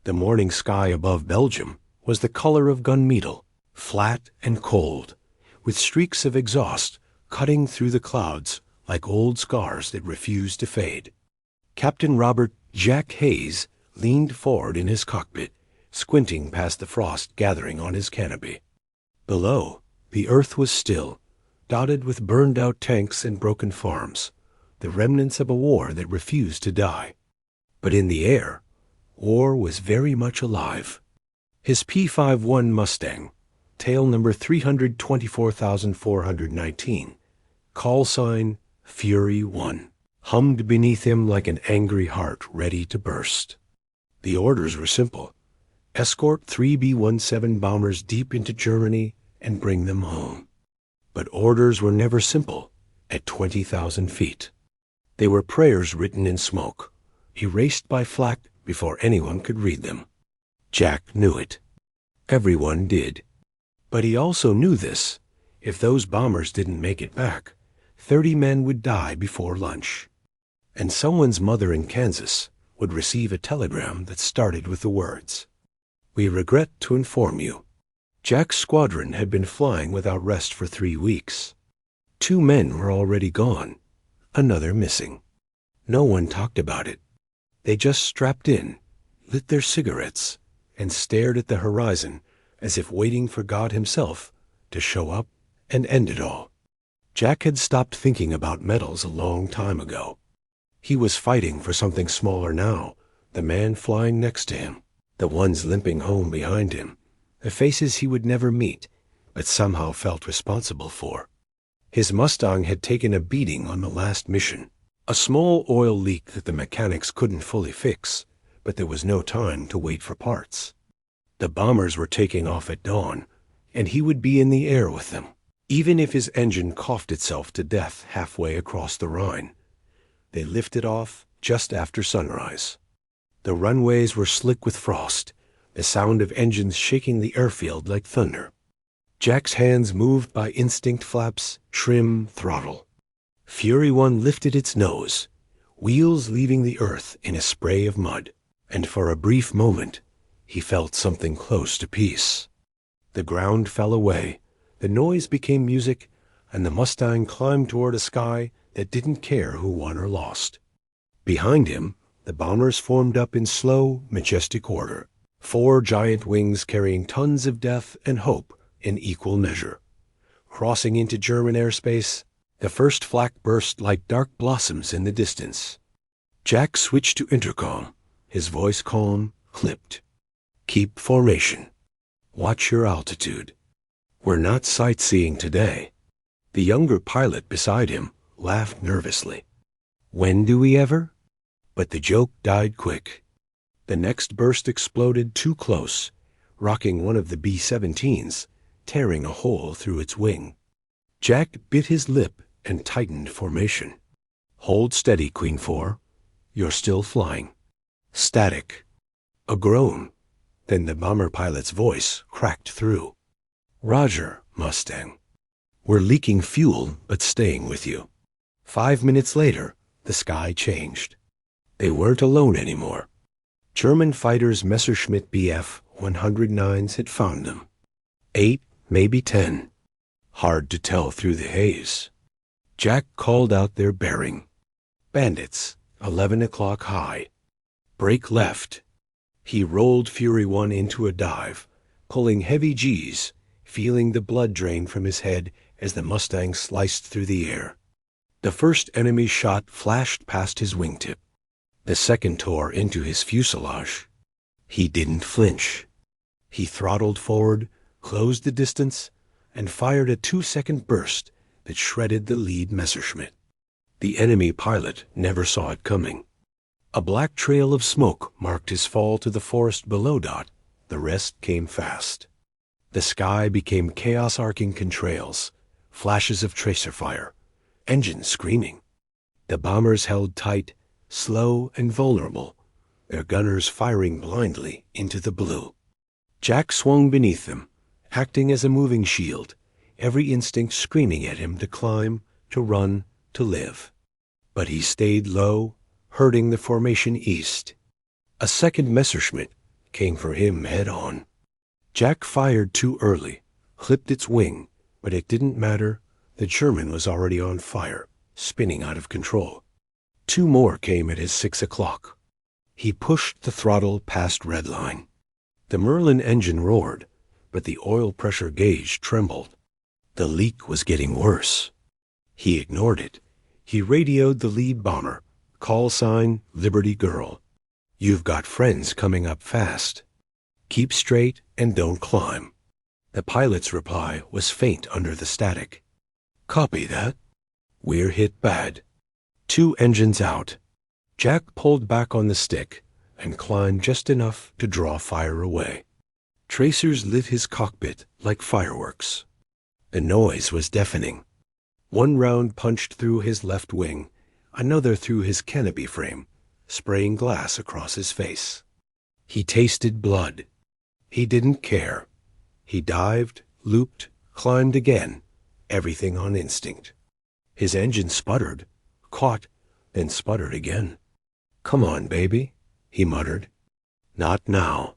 The morning sky above Belgium was the color of gunmetal, flat and cold, with streaks of exhaust cutting through the clouds like old scars that refused to fade. Captain Robert "Jack" Hayes leaned forward in his cockpit, squinting past the frost gathering on his canopy. Below, the earth was still, dotted with burned-out tanks and broken farms, the remnants of a war that refused to die. But in the air, war was very much alive. His P-51 Mustang, tail number 324,419, call sign Fury 1, hummed beneath him like an angry heart ready to burst. The orders were simple. Escort 3 B-17 bombers deep into Germany and bring them home. But orders were never simple at 20,000 feet. They were prayers written in smoke, erased by flak before anyone could read them. Jack knew it. Everyone did. But he also knew this. If those bombers didn't make it back, 30 men would die before lunch. And someone's mother in Kansas would receive a telegram that started with the words, "We regret to inform you." Jack's squadron had been flying without rest for 3 weeks. 2 men were already gone, another missing. No one talked about it. They just strapped in, lit their cigarettes, and stared at the horizon as if waiting for God himself to show up and end it all. Jack had stopped thinking about medals a long time ago. He was fighting for something smaller now, the man flying next to him, the ones limping home behind him, the faces he would never meet, but somehow felt responsible for. His Mustang had taken a beating on the last mission, a small oil leak that the mechanics couldn't fully fix, but there was no time to wait for parts. The bombers were taking off at dawn, and he would be in the air with them, even if his engine coughed itself to death halfway across the Rhine. They lifted off just after sunrise. The runways were slick with frost, the sound of engines shaking the airfield like thunder. Jack's hands moved by instinct flaps, trim, throttle. Fury 1 lifted its nose, wheels leaving the earth in a spray of mud, and for a brief moment he felt something close to peace. The ground fell away, the noise became music, and the Mustang climbed toward a sky that didn't care who won or lost. Behind him, the bombers formed up in slow, majestic order, 4 giant wings carrying tons of death and hope in equal measure. Crossing into German airspace, the first flak burst like dark blossoms in the distance. Jack switched to intercom, his voice calm, clipped. "Keep formation. Watch your altitude. We're not sightseeing today." The younger pilot beside him laughed nervously. "When do we ever?" But the joke died quick. The next burst exploded too close, rocking one of the B-17s, tearing a hole through its wing. Jack bit his lip and tightened formation. "Hold steady, Queen 4. You're still flying." Static. A groan. Then the bomber pilot's voice cracked through. "Roger, Mustang. We're leaking fuel, but staying with you." 5 minutes later, the sky changed. They weren't alone anymore. German fighters Messerschmitt Bf 109s had found them. 8, maybe 10. Hard to tell through the haze. Jack called out their bearing. Bandits, 11 o'clock high. Break left. He rolled Fury 1 into a dive, pulling heavy G's, feeling the blood drain from his head as the Mustang sliced through the air. The first enemy shot flashed past his wingtip. The second tore into his fuselage. He didn't flinch. He throttled forward, closed the distance, and fired a 2-second burst that shredded the lead Messerschmitt. The enemy pilot never saw it coming. A black trail of smoke marked his fall to the forest below Dot. The rest came fast. The sky became chaos-arcing contrails, flashes of tracer fire, engines screaming. The bombers held tight, slow and vulnerable, their gunners firing blindly into the blue. Jack swung beneath them, acting as a moving shield, every instinct screaming at him to climb, to run, to live. But he stayed low, herding the formation east. A second Messerschmitt, came for him head-on. Jack fired too early, clipped its wing, but it didn't matter. The German was already on fire, spinning out of control. 2 more came at his 6 o'clock. He pushed the throttle past redline. The Merlin engine roared, but the oil pressure gauge trembled. The leak was getting worse. He ignored it. He radioed the lead bomber. Call sign, Liberty Girl. You've got friends coming up fast. Keep straight and don't climb. The pilot's reply was faint under the static. Copy that. We're hit bad. 2 engines out. Jack pulled back on the stick and climbed just enough to draw fire away. Tracers lit his cockpit like fireworks. The noise was deafening. 1 round punched through his left wing, another through his canopy frame, spraying glass across his face. He tasted blood. He didn't care. He dived, looped, climbed again, everything on instinct. His engine sputtered, caught, then sputtered again. Come on, baby, he muttered. Not now.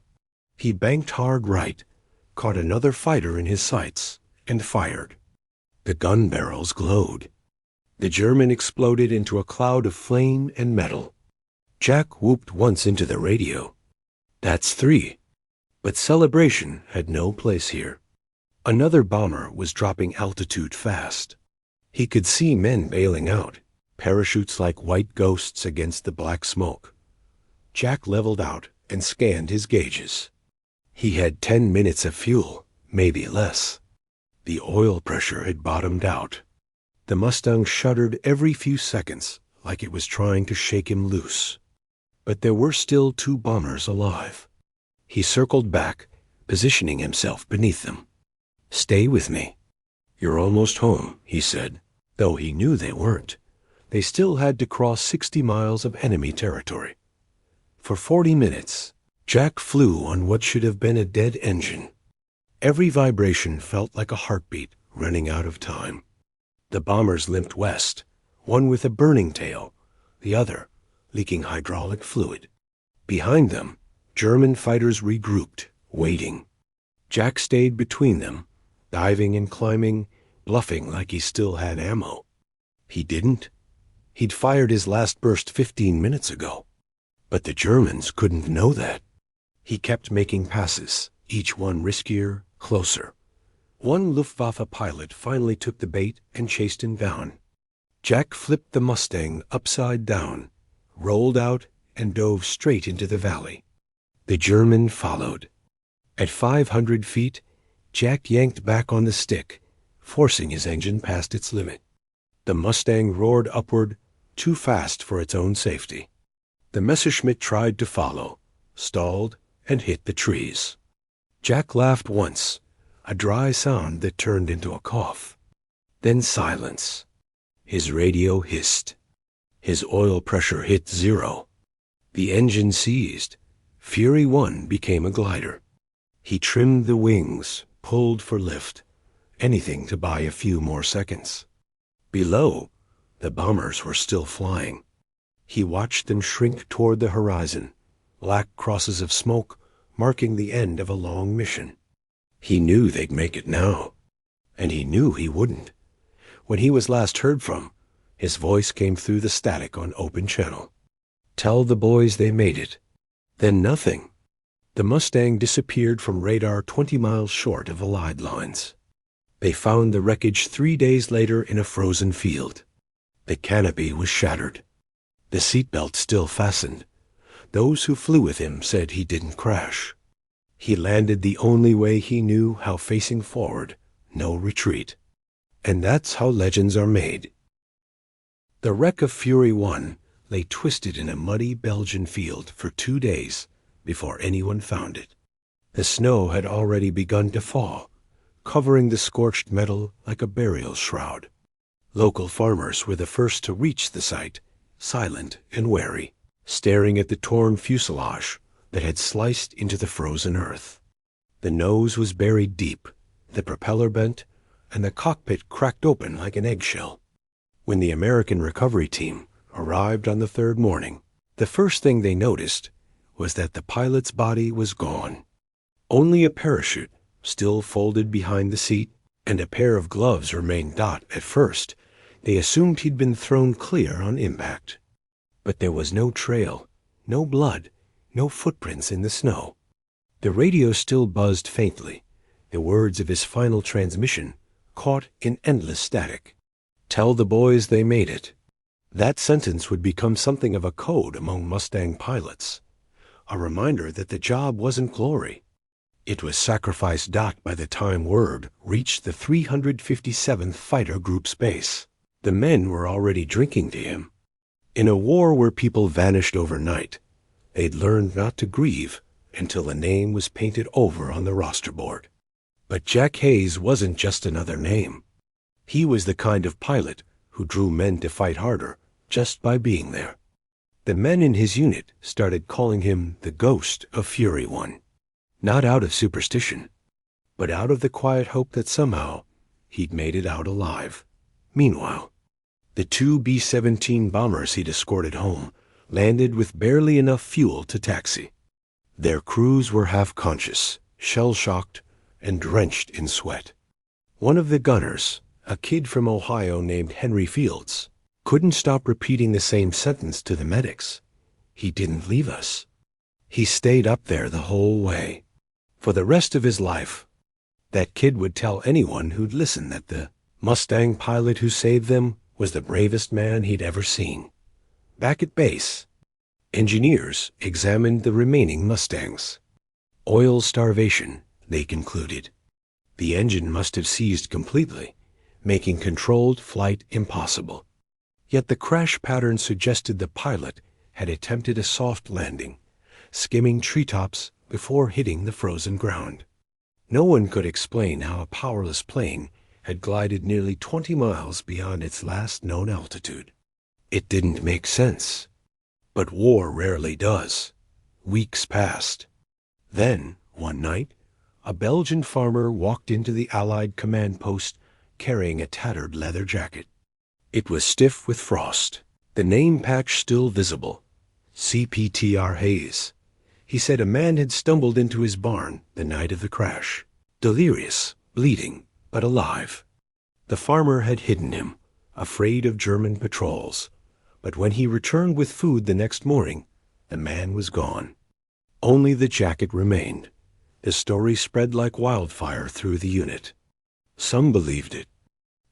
He banked hard right, caught another fighter in his sights, and fired. The gun barrels glowed. The German exploded into a cloud of flame and metal. Jack whooped once into the radio. That's 3. But celebration had no place here. Another bomber was dropping altitude fast. He could see men bailing out, parachutes like white ghosts against the black smoke. Jack leveled out and scanned his gauges. He had 10 minutes of fuel, maybe less. The oil pressure had bottomed out. The Mustang shuddered every few seconds, like it was trying to shake him loose. But there were still 2 bombers alive. He circled back, positioning himself beneath them. Stay with me. You're almost home, he said, though he knew they weren't. They still had to cross 60 miles of enemy territory. For 40 minutes, Jack flew on what should have been a dead engine. Every vibration felt like a heartbeat running out of time. The bombers limped west, one with a burning tail, the other leaking hydraulic fluid. Behind them, German fighters regrouped, waiting. Jack stayed between them, diving and climbing, bluffing like he still had ammo. He didn't. He'd fired his last burst 15 minutes ago. But the Germans couldn't know that. He kept making passes, each one riskier, closer. One Luftwaffe pilot finally took the bait and chased him down. Jack flipped the Mustang upside down, rolled out, and dove straight into the valley. The German followed. At 500 feet, Jack yanked back on the stick, forcing his engine past its limit. The Mustang roared upward, too fast for its own safety. The Messerschmitt tried to follow, stalled, and hit the trees. Jack laughed once, a dry sound that turned into a cough. Then silence. His radio hissed. His oil pressure hit 0. The engine seized. Fury 1 became a glider. He trimmed the wings, pulled for lift, anything to buy a few more seconds. Below, the bombers were still flying. He watched them shrink toward the horizon, black crosses of smoke marking the end of a long mission. He knew they'd make it now, and he knew he wouldn't. When he was last heard from, his voice came through the static on open channel. Tell the boys they made it. Then nothing. The Mustang disappeared from radar 20 miles short of Allied lines. They found the wreckage 3 days later in a frozen field. The canopy was shattered. The seatbelt still fastened. Those who flew with him said he didn't crash. He landed the only way he knew how, facing forward, no retreat. And that's how legends are made. The wreck of Fury 1 lay twisted in a muddy Belgian field for 2 days before anyone found it. The snow had already begun to fall, covering the scorched metal like a burial shroud. Local farmers were the first to reach the site, silent and wary, staring at the torn fuselage that had sliced into the frozen earth. The nose was buried deep, the propeller bent, and the cockpit cracked open like an eggshell. When the American recovery team arrived on the third morning, the first thing they noticed was that the pilot's body was gone. Only a parachute, still folded behind the seat, and a pair of gloves remained. At first, they assumed he'd been thrown clear on impact. But there was no trail, no blood, no footprints in the snow. The radio still buzzed faintly, the words of his final transmission caught in endless static. "Tell the boys they made it." That sentence would become something of a code among Mustang pilots, a reminder that the job wasn't glory. It was sacrifice. By the time word reached the 357th Fighter Group's base, the men were already drinking to him. In a war where people vanished overnight, they'd learned not to grieve until a name was painted over on the roster board. But Jack Hayes wasn't just another name. He was the kind of pilot who drew men to fight harder just by being there. The men in his unit started calling him the Ghost of Fury One, not out of superstition, but out of the quiet hope that somehow he'd made it out alive. Meanwhile, the two B-17 bombers he'd escorted home landed with barely enough fuel to taxi. Their crews were half-conscious, shell-shocked, and drenched in sweat. One of the gunners, a kid from Ohio named Henry Fields, couldn't stop repeating the same sentence to the medics. "He didn't leave us." He stayed up there the whole way. For the rest of his life, that kid would tell anyone who'd listen that the Mustang pilot who saved them was the bravest man he'd ever seen. Back at base, engineers examined the remaining Mustangs. Oil starvation, they concluded. The engine must have seized completely, making controlled flight impossible. Yet the crash pattern suggested the pilot had attempted a soft landing, skimming treetops before hitting the frozen ground. No one could explain how a powerless plane had glided nearly 20 miles beyond its last known altitude. It didn't make sense. But war rarely does. Weeks passed. Then, one night, a Belgian farmer walked into the Allied command post carrying a tattered leather jacket. It was stiff with frost, the name patch still visible. CPTR Hayes. He said a man had stumbled into his barn the night of the crash, delirious, bleeding, but alive. The farmer had hidden him, afraid of German patrols, but when he returned with food the next morning, the man was gone. Only the jacket remained. The story spread like wildfire through the unit. Some believed it,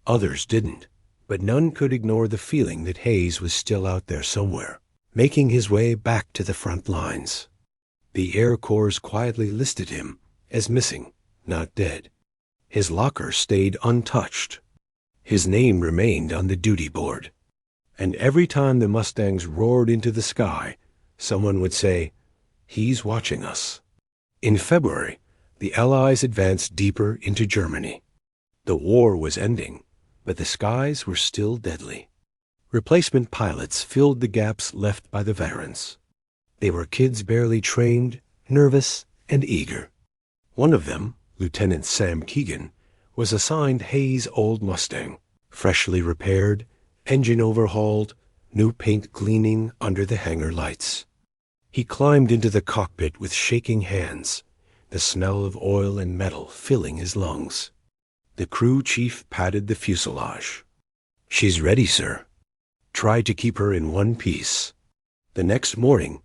others didn't, but none could ignore the feeling that Hayes was still out there somewhere, making his way back to the front lines. The Air Corps quietly listed him as missing, not dead. His locker stayed untouched. His name remained on the duty board. And every time the Mustangs roared into the sky, someone would say, "He's watching us." In February, the Allies advanced deeper into Germany. The war was ending, but the skies were still deadly. Replacement pilots filled the gaps left by the veterans. They were kids barely trained, nervous, and eager. One of them, Lieutenant Sam Keegan, was assigned Hayes' old Mustang, freshly repaired, engine overhauled, new paint gleaming under the hangar lights. He climbed into the cockpit with shaking hands, the smell of oil and metal filling his lungs. The crew chief patted the fuselage. "She's ready, sir. Try to keep her in one piece." The next morning,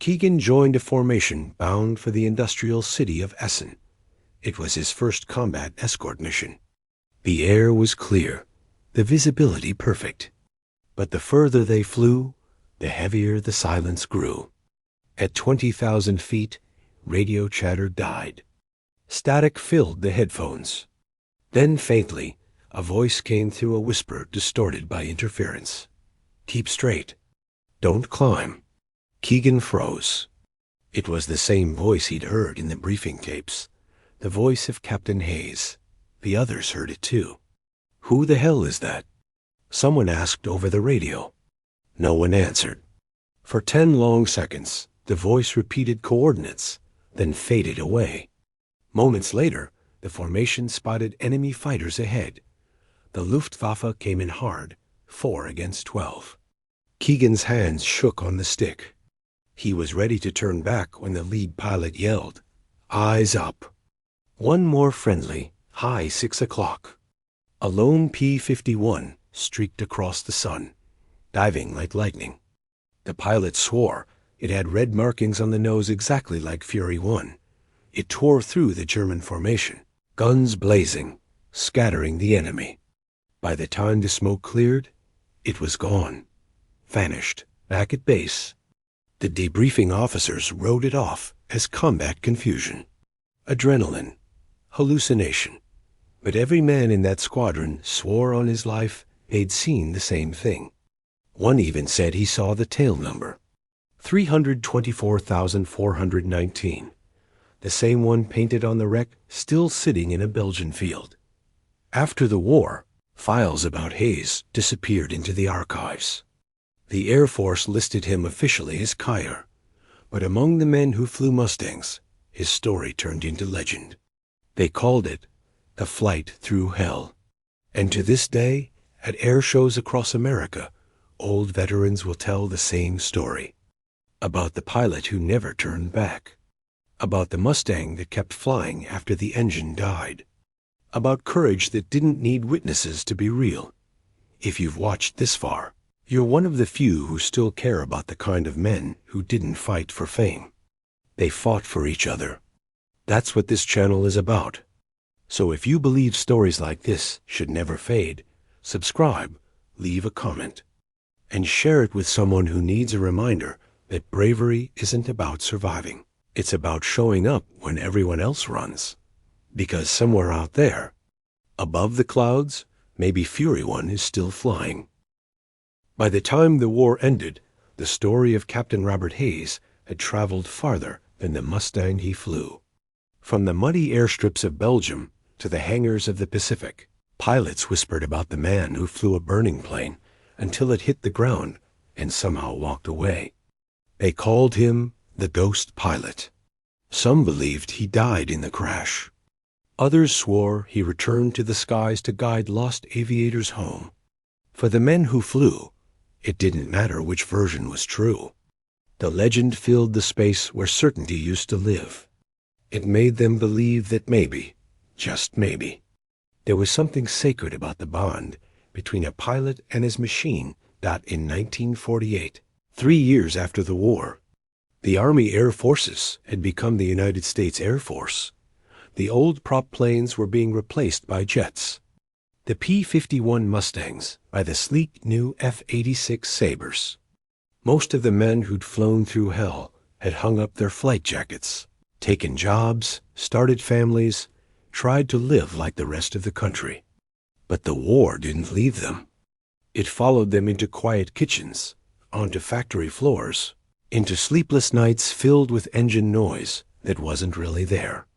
Keegan joined a formation bound for the industrial city of Essen. It was his first combat escort mission. The air was clear, the visibility perfect. But the further they flew, the heavier the silence grew. At 20,000 feet, radio chatter died. Static filled the headphones. Then faintly, a voice came through a whisper distorted by interference. "Keep straight. Don't climb." Keegan froze. It was the same voice he'd heard in the briefing tapes, the voice of Captain Hayes. The others heard it too. "Who the hell is that?" Someone asked over the radio. No one answered. For 10 long seconds, the voice repeated coordinates, then faded away. Moments later, the formation spotted enemy fighters ahead. The Luftwaffe came in hard, 4 against 12. Keegan's hands shook on the stick. He was ready to turn back when the lead pilot yelled, "Eyes up." One more friendly, high 6 o'clock. A lone P-51 streaked across the sun, diving like lightning. The pilot swore it had red markings on the nose exactly like Fury 1. It tore through the German formation, guns blazing, scattering the enemy. By the time the smoke cleared, it was gone, vanished, back at base. The debriefing officers wrote it off as combat confusion, adrenaline, hallucination. But every man in that squadron swore on his life they'd seen the same thing. One even said he saw the tail number, 324,419, the same one painted on the wreck still sitting in a Belgian field. After the war, files about Hayes disappeared into the archives. The Air Force listed him officially as Kyer, but among the men who flew Mustangs, his story turned into legend. They called it the flight through hell. And to this day, at air shows across America, old veterans will tell the same story. About the pilot who never turned back. About the Mustang that kept flying after the engine died. About courage that didn't need witnesses to be real. If you've watched this far, you're one of the few who still care about the kind of men who didn't fight for fame. They fought for each other. That's what this channel is about. So if you believe stories like this should never fade, subscribe, leave a comment, and share it with someone who needs a reminder that bravery isn't about surviving. It's about showing up when everyone else runs. Because somewhere out there, above the clouds, maybe Fury 1 is still flying. By the time the war ended, the story of Captain Robert Hayes had traveled farther than the Mustang he flew. From the muddy airstrips of Belgium to the hangars of the Pacific, pilots whispered about the man who flew a burning plane until it hit the ground and somehow walked away. They called him the Ghost Pilot. Some believed he died in the crash. Others swore he returned to the skies to guide lost aviators home. For the men who flew, it didn't matter which version was true. The legend filled the space where certainty used to live. It made them believe that maybe, just maybe, there was something sacred about the bond between a pilot and his machine. In 1948, 3 years after the war, the Army Air Forces had become the United States Air Force. The old prop planes were being replaced by jets. The P-51 Mustangs by the sleek new F-86 Sabres. Most of the men who'd flown through hell had hung up their flight jackets, taken jobs, started families, tried to live like the rest of the country. But the war didn't leave them. It followed them into quiet kitchens, onto factory floors, into sleepless nights filled with engine noise that wasn't really there.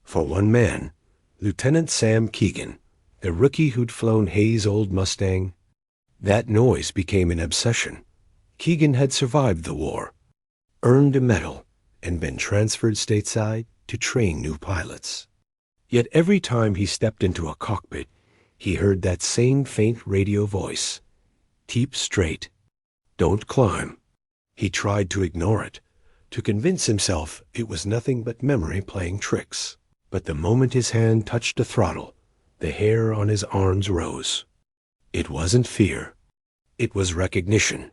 For one man, Lieutenant Sam Keegan, the rookie who'd flown Hayes' old Mustang, that noise became an obsession. Keegan had survived the war, earned a medal, and been transferred stateside to train new pilots. Yet every time he stepped into a cockpit, he heard that same faint radio voice. Keep straight. Don't climb. He tried to ignore it, to convince himself it was nothing but memory playing tricks. But the moment his hand touched the throttle, the hair on his arms rose. It wasn't fear. It was recognition.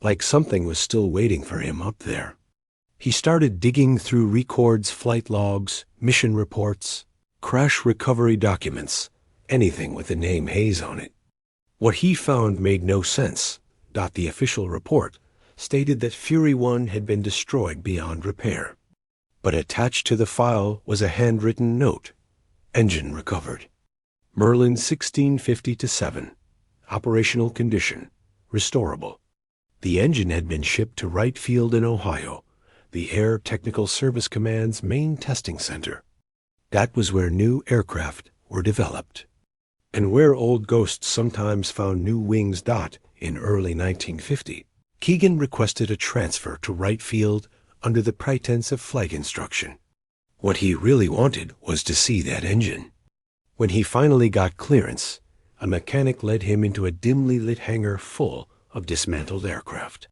Like something was still waiting for him up there. He started digging through records, flight logs, mission reports, crash recovery documents, anything with the name Hayes on it. What he found made no sense. The official report stated that Fury 1 had been destroyed beyond repair. But attached to the file was a handwritten note. Engine recovered. Merlin 1650-7. Operational condition. Restorable. The engine had been shipped to Wright Field in Ohio, the Air Technical Service Command's main testing center. That was where new aircraft were developed, and where old ghosts sometimes found new wings. In early 1950, Keegan requested a transfer to Wright Field under the pretense of flight instruction. What he really wanted was to see that engine. When he finally got clearance, a mechanic led him into a dimly lit hangar full of dismantled aircraft.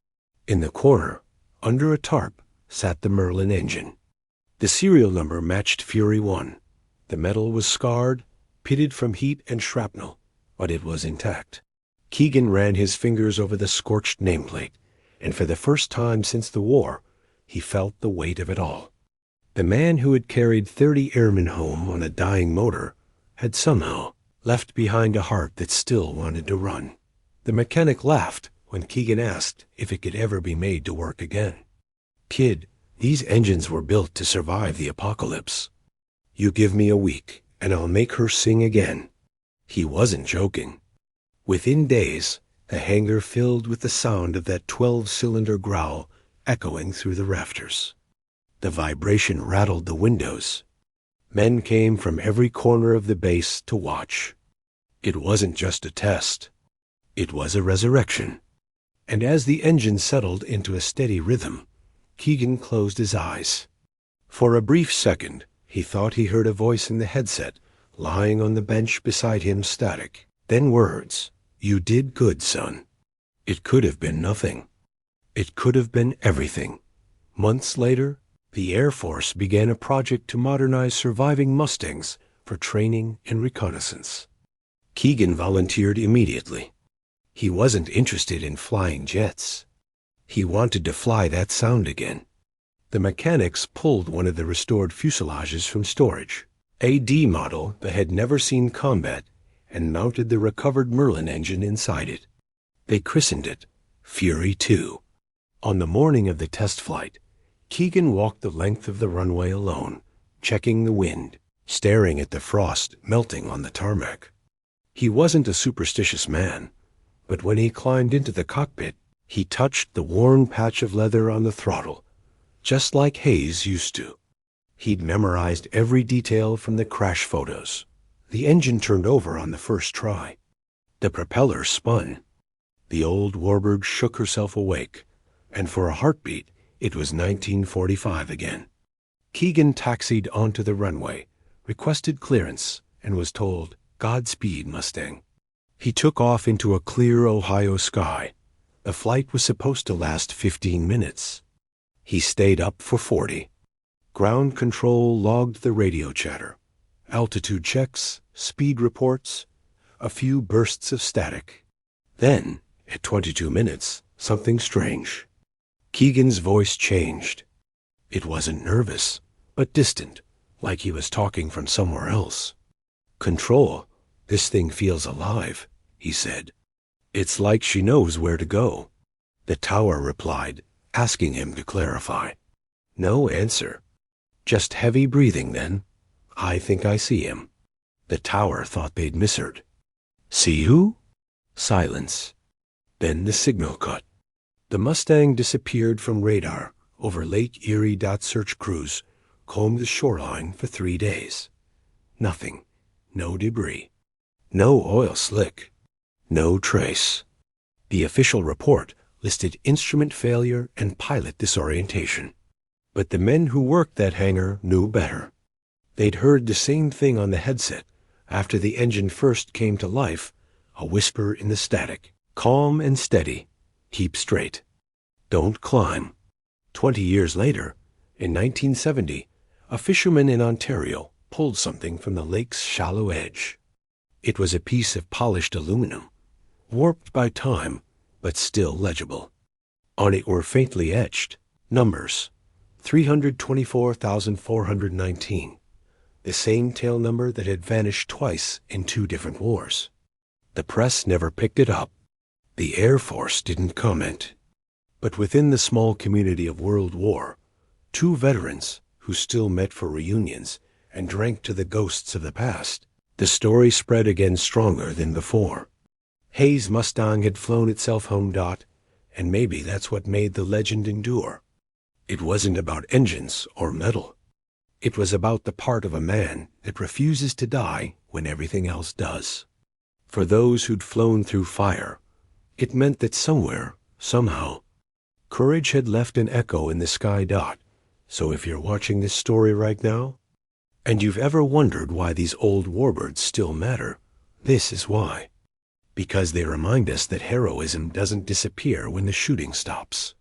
In the corner, Under a tarp sat the Merlin engine. The serial number matched Fury 1. The metal was scarred, pitted from heat and shrapnel, but it was intact. Keegan ran his fingers over the scorched nameplate, and for the first time since the war, he felt the weight of it all. The man who had carried 30 airmen home on a dying motor had somehow left behind a heart that still wanted to run. The mechanic laughed when Keegan asked if it could ever be made to work again. "Kid, these engines were built to survive the apocalypse. You give me a week, and I'll make her sing again." He wasn't joking. Within days, the hangar filled with the sound of that 12-cylinder growl echoing through the rafters. The vibration rattled the windows. Men came from every corner of the base to watch. It wasn't just a test. It was a resurrection. And as the engine settled into a steady rhythm, Keegan closed his eyes. For a brief second, he thought he heard a voice in the headset, lying on the bench beside him static. Then words, "You did good, son." It could have been nothing. It could have been everything. Months later, the Air Force began a project to modernize surviving Mustangs for training and reconnaissance. Keegan volunteered immediately. He wasn't interested in flying jets. He wanted to fly that sound again. The mechanics pulled one of the restored fuselages from storage, a D model that had never seen combat, and mounted the recovered Merlin engine inside it. They christened it Fury 2. On the morning of the test flight, Keegan walked the length of the runway alone, checking the wind, staring at the frost melting on the tarmac. He wasn't a superstitious man, but when he climbed into the cockpit, he touched the worn patch of leather on the throttle, just like Hayes used to. He'd memorized every detail from the crash photos. The engine turned over on the first try. The propeller spun. The old warbird shook herself awake, and for a heartbeat, it was 1945 again. Keegan taxied onto the runway, requested clearance, and was told, "Godspeed, Mustang." He took off into a clear Ohio sky. The flight was supposed to last 15 minutes. He stayed up for 40. Ground control logged the radio chatter, altitude checks, speed reports, a few bursts of static. Then, at 22 minutes, something strange. Keegan's voice changed. It wasn't nervous, but distant, like he was talking from somewhere else. "Control, this thing feels alive," he said. "It's like she knows where to go." The tower replied, asking him to clarify. No answer. Just heavy breathing then. "I think I see him." The tower thought they'd misheard. "See who?" Silence. Then the signal cut. The Mustang disappeared from radar over Lake Erie. Search crews combed the shoreline for 3 days. Nothing. No debris. No oil slick. No trace. The official report listed instrument failure and pilot disorientation. But the men who worked that hangar knew better. They'd heard the same thing on the headset after the engine first came to life, a whisper in the static. "Calm and steady. Keep straight. Don't climb." 20 years later, in 1970, a fisherman in Ontario pulled something from the lake's shallow edge. It was a piece of polished aluminum, warped by time, but still legible. On it were faintly etched numbers, 324,419, the same tail number that had vanished twice in 2 different wars. The press never picked it up. The Air Force didn't comment. But within the small community of World War, 2 veterans who still met for reunions and drank to the ghosts of the past, the story spread again stronger than before. Hayes' Mustang had flown itself home. And maybe that's what made the legend endure. It wasn't about engines or metal. It was about the part of a man that refuses to die when everything else does. For those who'd flown through fire, it meant that somewhere, somehow, courage had left an echo in the sky. So if you're watching this story right now, and you've ever wondered why these old warbirds still matter, this is why. Because they remind us that heroism doesn't disappear when the shooting stops.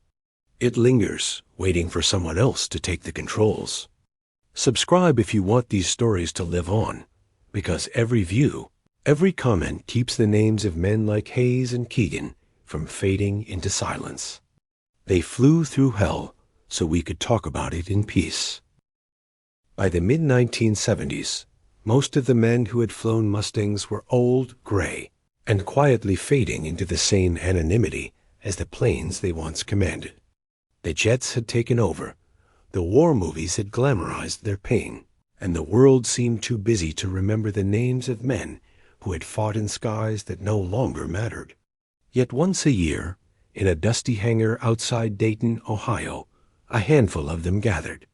It lingers, waiting for someone else to take the controls. Subscribe if you want these stories to live on, because every view, every comment keeps the names of men like Hayes and Keegan from fading into silence. They flew through hell so we could talk about it in peace. By the mid-1970s, most of the men who had flown Mustangs were old, gray, and quietly fading into the same anonymity as the planes they once commanded. The jets had taken over, the war movies had glamorized their pain, and the world seemed too busy to remember the names of men who had fought in skies that no longer mattered. Yet once a year, in a dusty hangar outside Dayton, Ohio, a handful of them gathered.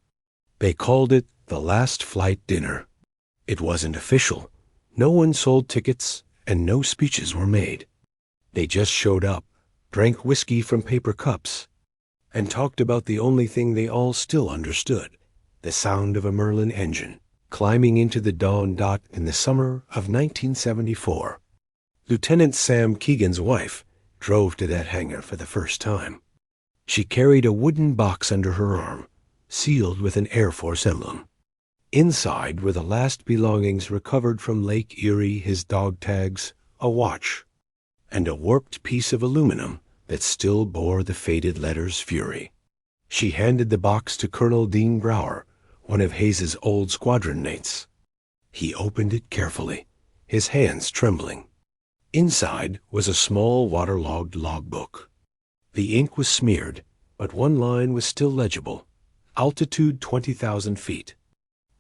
They called it the Last Flight Dinner. It wasn't official. No one sold tickets, and no speeches were made. They just showed up, drank whiskey from paper cups, and talked about the only thing they all still understood, the sound of a Merlin engine climbing into the dawn dot in the summer of 1974. Lieutenant Sam Keegan's wife drove to that hangar for the first time. She carried a wooden box under her arm, sealed with an Air Force emblem. Inside were the last belongings recovered from Lake Erie, his dog tags, a watch, and a warped piece of aluminum that still bore the faded letters Fury. She handed the box to Colonel Dean Brower, one of Hayes's old squadron mates. He opened it carefully, his hands trembling. Inside was a small waterlogged logbook. The ink was smeared, but one line was still legible. Altitude 20,000 feet.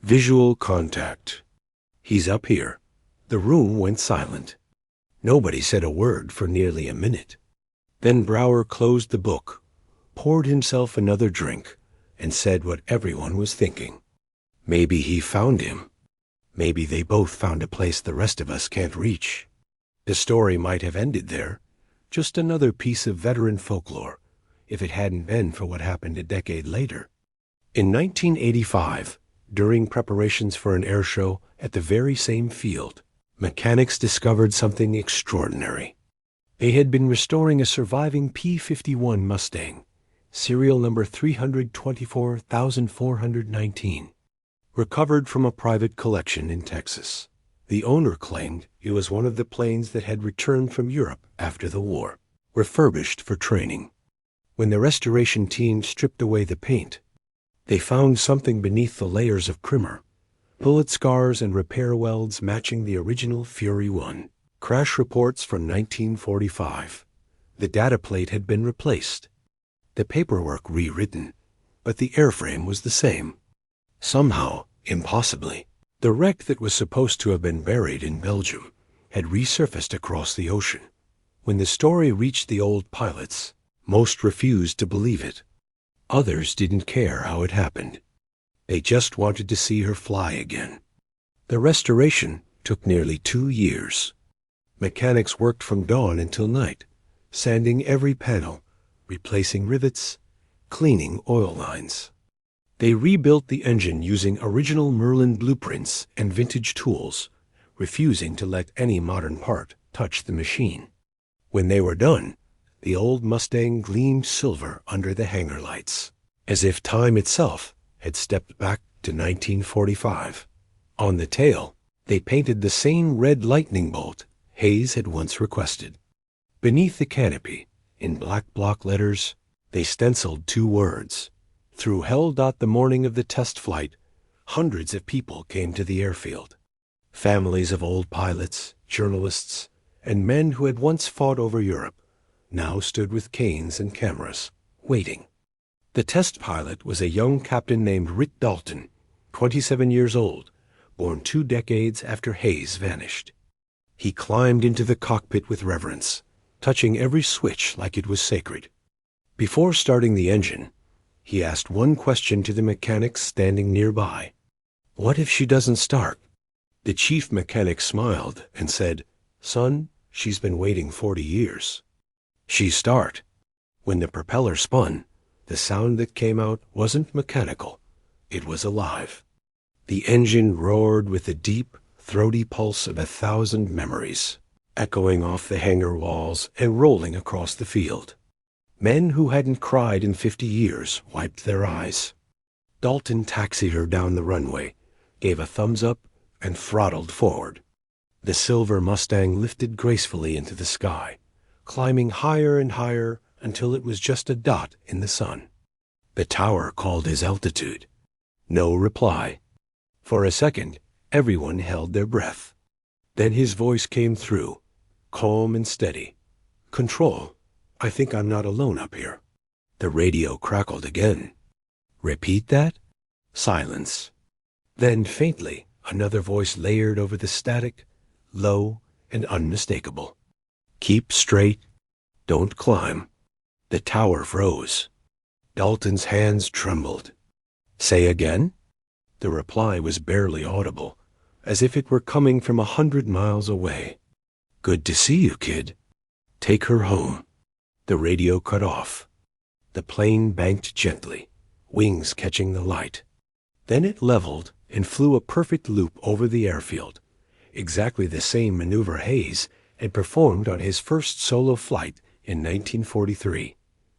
Visual contact. He's up here. The room went silent. Nobody said a word for nearly a minute. Then Brower closed the book, poured himself another drink, and said what everyone was thinking. Maybe he found him. Maybe they both found a place the rest of us can't reach. The story might have ended there, just another piece of veteran folklore, if it hadn't been for what happened a decade later. In 1985, during preparations for an air show at the very same field, mechanics discovered something extraordinary. They had been restoring a surviving P-51 Mustang, serial number 324,419, recovered from a private collection in Texas. The owner claimed it was one of the planes that had returned from Europe after the war, refurbished for training. When the restoration team stripped away the paint, they found something beneath the layers of primer, bullet scars and repair welds matching the original Fury 1. Crash reports from 1945. The data plate had been replaced, the paperwork rewritten, but the airframe was the same. Somehow, impossibly, the wreck that was supposed to have been buried in Belgium had resurfaced across the ocean. When the story reached the old pilots, most refused to believe it. Others didn't care how it happened. They just wanted to see her fly again. The restoration took nearly 2 years. Mechanics worked from dawn until night, sanding every panel, replacing rivets, cleaning oil lines. They rebuilt the engine using original Merlin blueprints and vintage tools, refusing to let any modern part touch the machine. When they were done, the old Mustang gleamed silver under the hangar lights, as if time itself had stepped back to 1945. On the tail, they painted the same red lightning bolt Hayes had once requested. Beneath the canopy, in black block letters, they stenciled 2 words. Through hell. The morning of the test flight, hundreds of people came to the airfield. Families of old pilots, journalists, and men who had once fought over Europe now stood with canes and cameras, waiting. The test pilot was a young captain named Rick Dalton, 27 years old, born 2 decades after Hayes vanished. He climbed into the cockpit with reverence, touching every switch like it was sacred. Before starting the engine, he asked one question to the mechanics standing nearby. "What if she doesn't start?" The chief mechanic smiled and said, "Son, she's been waiting 40 years. She start." When the propeller spun, the sound that came out wasn't mechanical. It was alive. The engine roared with the deep, throaty pulse of 1,000 memories, echoing off the hangar walls and rolling across the field. Men who hadn't cried in 50 years wiped their eyes. Dalton taxied her down the runway, gave a thumbs up, and throttled forward. The silver Mustang lifted gracefully into the sky, climbing higher and higher until it was just a dot in the sun. The tower called his altitude. No reply. For a second, everyone held their breath. Then his voice came through, calm and steady. "Control, I think I'm not alone up here." The radio crackled again. "Repeat that?" Silence. Then faintly, another voice layered over the static, low and unmistakable. "Keep straight. Don't climb." The tower froze. Dalton's hands trembled. "Say again?" The reply was barely audible, as if it were coming from 100 miles away. "Good to see you, kid. Take her home." The radio cut off. The plane banked gently, wings catching the light. Then it leveled and flew a perfect loop over the airfield, exactly the same maneuver Hayes had performed on his first solo flight in 1943.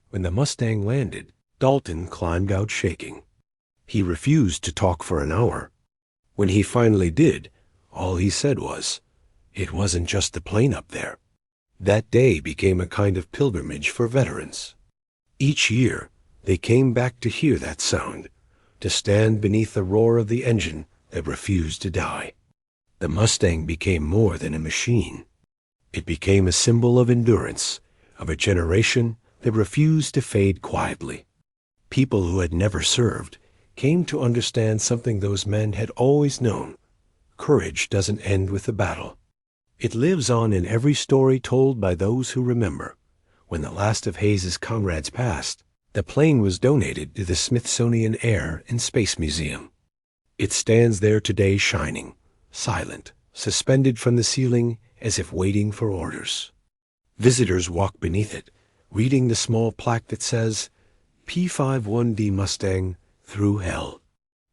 When the Mustang landed, Dalton climbed out shaking. He refused to talk for an hour. When he finally did, all he said was, "It wasn't just the plane up there." That day became a kind of pilgrimage for veterans. Each year, they came back to hear that sound, to stand beneath the roar of the engine that refused to die. The Mustang became more than a machine. It became a symbol of endurance, of a generation that refused to fade quietly. People who had never served came to understand something those men had always known. Courage doesn't end with the battle. It lives on in every story told by those who remember. When the last of Hayes's comrades passed, the plane was donated to the Smithsonian Air and Space Museum. It stands there today shining, silent, suspended from the ceiling as if waiting for orders. Visitors walk beneath it, reading the small plaque that says, P-51D Mustang through hell,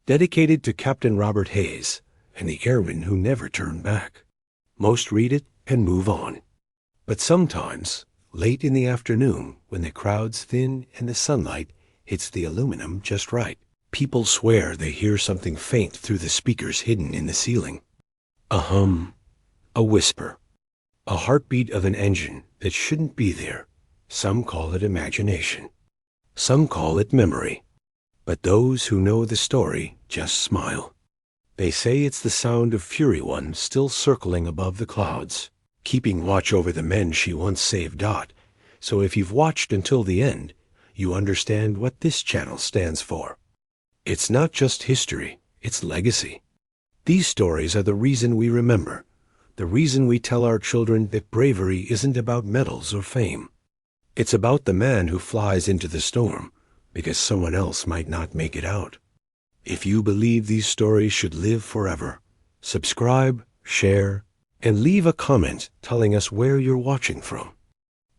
dedicated to Captain Robert Hayes and the airmen who never turned back. Most read it and move on. But sometimes, late in the afternoon, when the crowds thin and the sunlight hits the aluminum just right, people swear they hear something faint through the speakers hidden in the ceiling. A hum, a whisper, a heartbeat of an engine that shouldn't be there. Some call it imagination. Some call it memory. But those who know the story just smile. They say it's the sound of Fury One still circling above the clouds, keeping watch over the men she once saved. Dot. So if you've watched until the end, you understand what this channel stands for. It's not just history, it's legacy. These stories are the reason we remember, the reason we tell our children that bravery isn't about medals or fame. It's about the man who flies into the storm because someone else might not make it out. If you believe these stories should live forever, subscribe, share, and leave a comment telling us where you're watching from.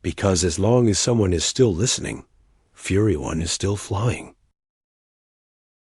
Because as long as someone is still listening, Fury One is still flying.